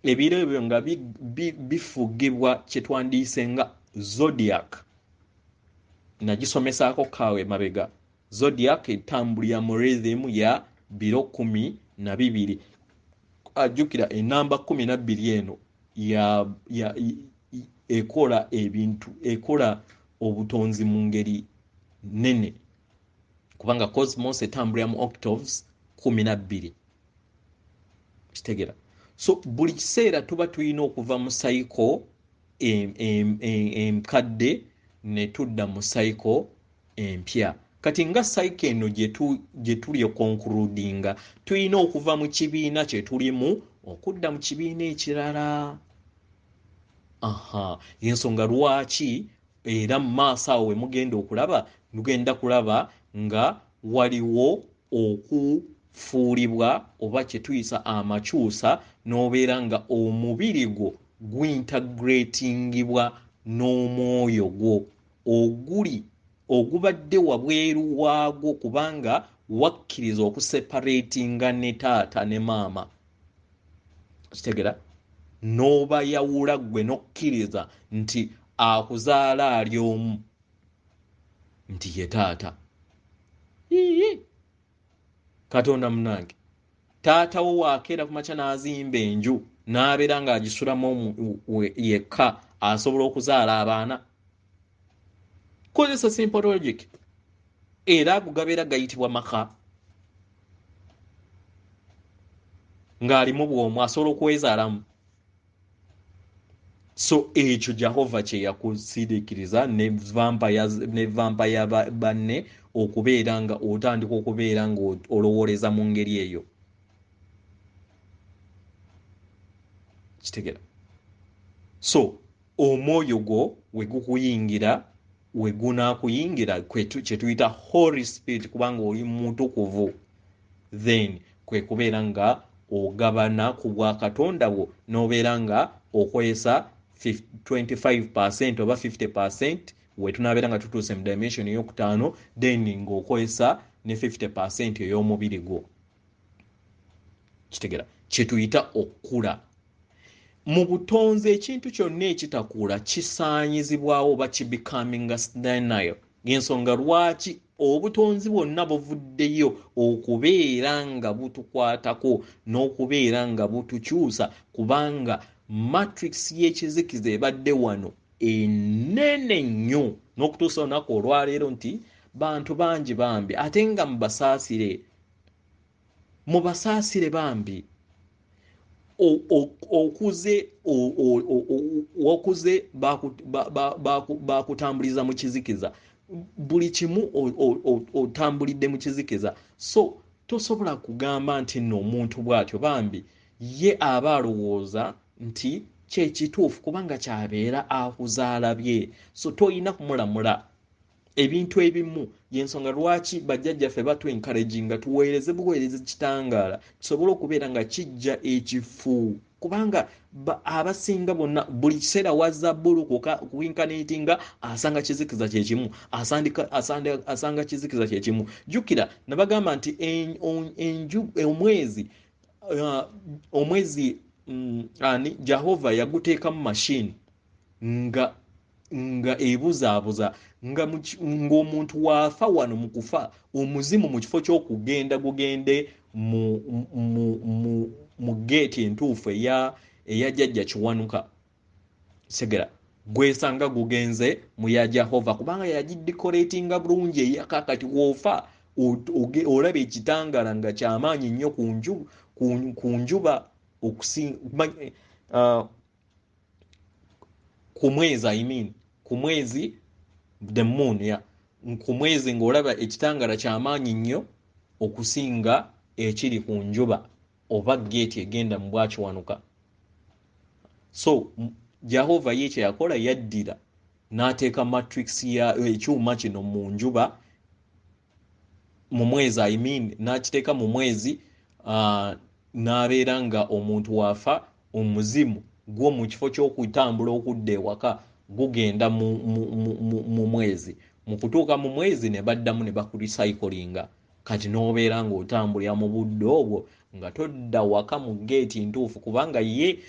Ebiro ebyo nga bifugibwa kye twandiise nga zodiac. Nagisomesaako kaawe mabega. Zodiac etambulira mu rhythm ya biro 12. Ajjukira enamba 12 eno ya ekola ebintu, ekola obutonzi mu ngeri nene, kubanga cosmos etambulira mu octaves 12. Kitegera? So buli kiseera tuba tulina okuva mu cycle enkadde ne tudda mu cycle empya. Kati nga cycle eno gye tuli concludinga, tulina okuva mu kibiina kye tulimu okudda mu kibiina ekirala. Ensonga lwaki era mu maaso awo we mugenda kulaba nga waliwo okufuulibwa oba kye tuyisa amakyusa, n'obeera nga omubiri gwo guintegratingibwa n'omwoyo gwo ogubadde wabweru waagwo, kubanga wakkiriza okuseparatinga ne taata ne maama. Kitegera? N'obayawula gwe n'okkiriza nti akuzaala ali omu nti ye taata. Katonda munange, taata wo wakeera ku makya n'azimba enju n'abeera ng'agisulamu yekka asobola okuzaala abaana. Kozesa simple logic. Era ago gabeera gayitibwa maka ng'alimu bw'omu asobola okwezaalamu. So ekyo Jehova kye yakusiriikiriza ne vampaya banne okubeera nga otandika okubeera nga olowooleza mu ngeri eyo. Kitegera. So omwoyo gwo we gukuyingira, we gunaakuyingira kye tuyita Holy Spirit kubanga oli mutukuvu, then kwe kubeera nga ogabana ku bwa Katonda bwo n'obeera nga okozesa 25% oba 50% we tunaabeera nga tutuuse mu dimension ey'okutaano, then ng'okozesa ne 50% ey'omubiri gwo. Kitegera. Kye tuyita okukula. Mu butonzi ekintu kyonna ekitakula kisaanyizibwawo oba kibikaminga sterile. Y'ensonga lwaki obutonzi bwonna buvuddeyo okubeera nga butukwatako n'okubeera nga butukyusa, kubanga matrix y'ekizikiza ebadde wano enene nnyo n'okutuusa olunaku olwaleero nti bantu bangi bambi ate nga mubasaasire bambi. Okuze bakutambuliza mu kizikiza, buli kimu otambulidde mu kizikiza. So tosobola kugamba nti nno omuntu bw'atyo bambi ye aba alowooza nti kyekituufu kubanga kyabeera akuzaala bye. So toyina kumulamula. Ebintu ebimu y'ensonga lwaki bajjajjaffe batwencouraginga tuweereze buweereze kitangaala kisobole okubeera nga kijja ekifu, kubanga abasinga bonna buli kiseera wazza bbulu kuinkanetinga asanga kizikiza kyekimu, asanga kizikiza kyekimu. Jjukira nabagamba nti omwezi Jehova yaguteekamu machine nga ebuzaabuza ng'omuntu waafa wano mu kufa, omuzimu mu kifo ky'okugenda gugende mu geeti entuufu eya jjajja Kiwanuka Segera, gwesanga gugenze mu ya Jehova kubanga yagidikoletinga bulungi eyakakati woofa olaba ekitangaala nga kyamaanyi nnyo ku njuba ku mwezi ku mwezi the moon ku mwezi ng'olaba ekitangaala kyamaanyi nnyo okusinga ekiri ku njuba oba geeti egenda mu Bwakiwanuka. So Jehova ye kye yakola yaddira n'ateeka matrix ya ekyuma kino mu njuba mu mwezi n'akiteeka mu mwezi n'abeera nga omuntu waafa omuzimu gwo mu kifo ky'okutambula okudda ewaka gugenda mu mwezi. Mu kutuuka mu mwezi ne baddamu ne bakurecyclinga. Kati n'obeera ng'otambulira mu budde obwo nga todda waka mu geeti ntuufu kubanga ye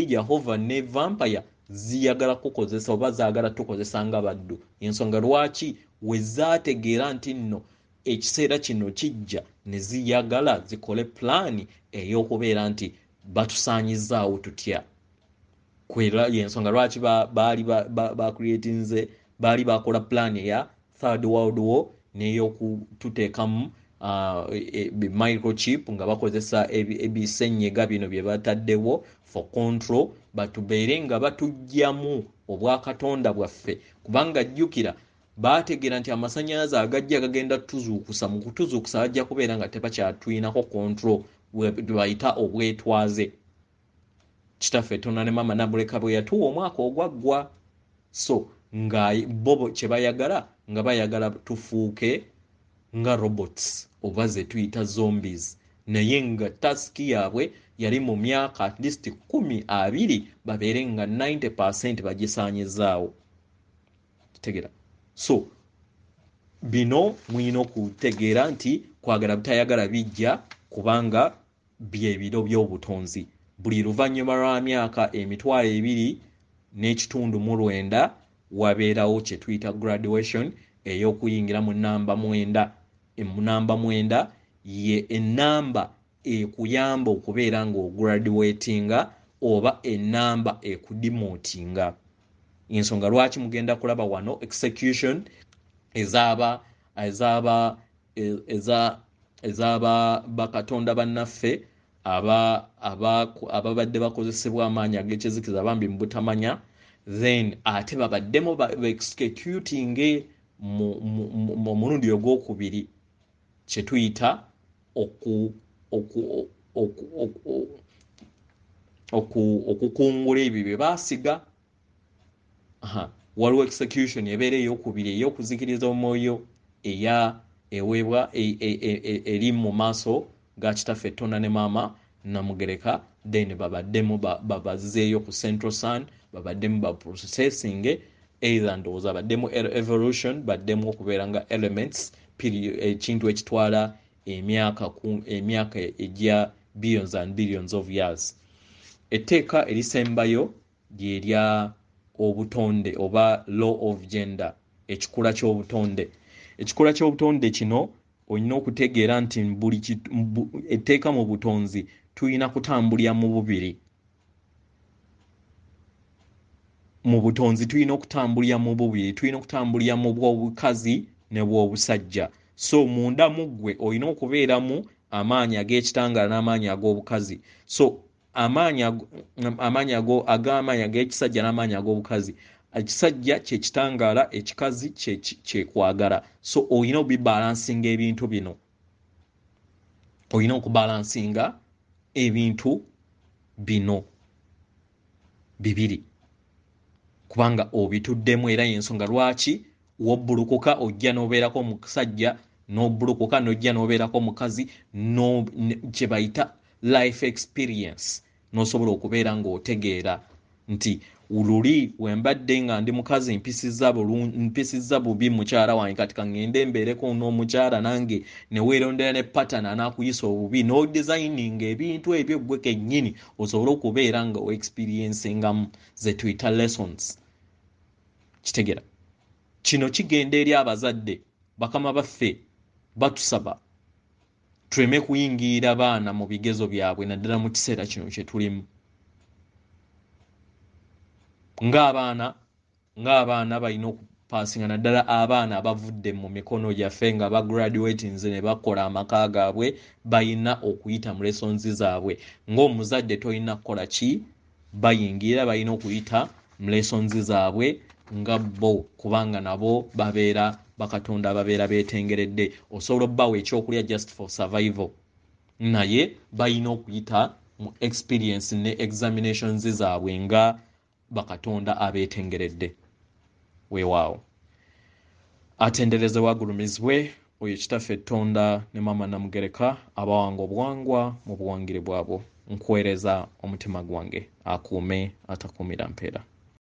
Jehova ne vampire ziyagala kukozesa oba zaagala tukozesa nga baddu. Ensonga lwaki we zaategeera nti nno ekiseera kino kijja ne ziyagala zikole pulaani ey'okubeera nti batusaanyizaawo tutya. Kwera y'ensonga lwaki baali bakola pulaani eya Third World War n'ey'okututeekamu microchip nga bakozesa ebisennyega bino bye bataddewo for control, batubeere nga batugyamu obwakatonda bwaffe kubanga jjukira baategeera nti amasannyalaze agajja gagenda tuzuukusa mu kutuzuukusa bajja kubeera nga tebakyatuyinako control bayita obwetwaze. Kitaffe Tonda ne Mama Nabuleka bwe yatuwa omwaka ogwaggwa. So nga bobo kye bayagala nga bayagala tufuuke nga robots oba ze tuyita zombies, naye nga taski yaabwe yali mu myaka at least 10-20 babeere nga 90% bagisaanyizaawo. Tegera. So bino mwino kutegeera nti kwagala butayagala bijja kubanga byebiro by'obutonzi. Buli luvannyuma lwa myaka 200 n'ekitundu mu 9 wabeerawo kye tuyita graduation ey'okuyingira mu nnamba 9. Ennamba 9 ye ennamba ekuyamba okubeera ng'ograduatinga oba ennamba ekudimotinga. Ensonga lwaki mugenda kulaba wano execution ezaba bakatonda bannaffe ababadde bakozesebwa amaanyi ag'ekizikiza bambi mu butamanya, then ate babaddemu executing mu mulundi ogwokubiri kye tuyita okukungula ebyo bye baasiga. Waliwo execution ebeera eyokubiri ey'okuzikiriza omwoyo eweebwa eri mu maaso ga kitaffe Tonda ne maama Namugereka, then babaddemu babazeeyo ku Central Sun, babaddemu ba processing either ndowooza baddemu evolution, baddemu okubeera nga elements ekintu ekitwala emyaka ejya billions and billions of years. Etteeka erisembayo lyerya obutonde oba law of gender, ekikula ky'obutonde. Ekikula ky'obutonde kino olina okutegeera nti etteeka mu butonzi tulina kutambulira mu bubiri. Mu butonzi tulina okutambulira mu bubiri, tulina okutambulira mu bw'obukazi ne bw'obusajja. So munda mu ggwe olina okubeeramu amaanyi ag'ekitangaala n'amaanyi ag'obukazi. So amaanyi ag'ekisajja n'amaanyi ag'obukazi. Ekisajja kye kitangaala, ekikazi kyekwagala. So olina obibalansinga ebintu bino. Olina okubalansinga ebintu bino bibiri kubanga obituddemu, era y'ensonga lwaki wobbulukuka ojja n'obeerako omusajja, n'obbulukuka n'ojja n'obeerako omukazi, kye bayita life experience, n'osobola okubeera ng'otegeera nti luli wembadde nga ndi mukazi mpisizza bubi mukyala wange, kati kangende mbeereko n'omukyala nange ne weerondera ne pattern anaakuyisa obubi, no designing ebintu ebyo gwe kennyini osobole okubeera nga o-experiencingamu ze tuyita lessons. Kitegeera kino kigenda eri abazadde. Bakama baffe batusaba tuleme kuyingirira baana mu bigezo byabwe, naddala mu kiseera kino kye tulimu. Ng'abaana balina okupaasinga, naddala abaana abavudde mu mikono gyaffe nga bagraduatinze ne bakola amaka gaabwe, balina okuyita mu lessons zaabwe. Ng'omuzadde tolina kukola ki? Bayingira, balina okuyita mu lessons zaabwe nga bo, kubanga nabo babeera bakatonda ababeera beetengeredde. Osobola obbawa ekyokulya just for survival, naye balina okuyita mu experience ne examinations zaabwe nga bakatonda abeetengeredde. Weewaawo atenderezebwa agulumizibwe oyo kitaffe Tonda ne maama Namugereka abawanga obuwangwa mu buwangire bwabwo. Nkwereza omutima gwange akuume atakuumira mpeera.